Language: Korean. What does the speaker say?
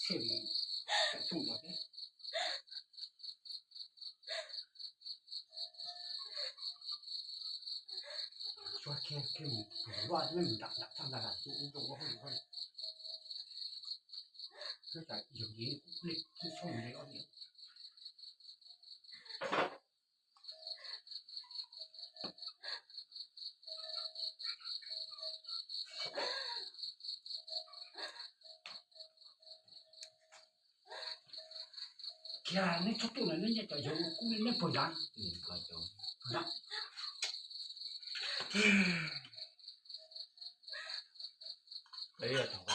템이 중요해. 저렇게 와는 낙상나라 좀 하는 그러니까 여기 우리 손이 어디 걔는 속도는 이제 저 꾸미는 보장 맞아. 보장 여기가 더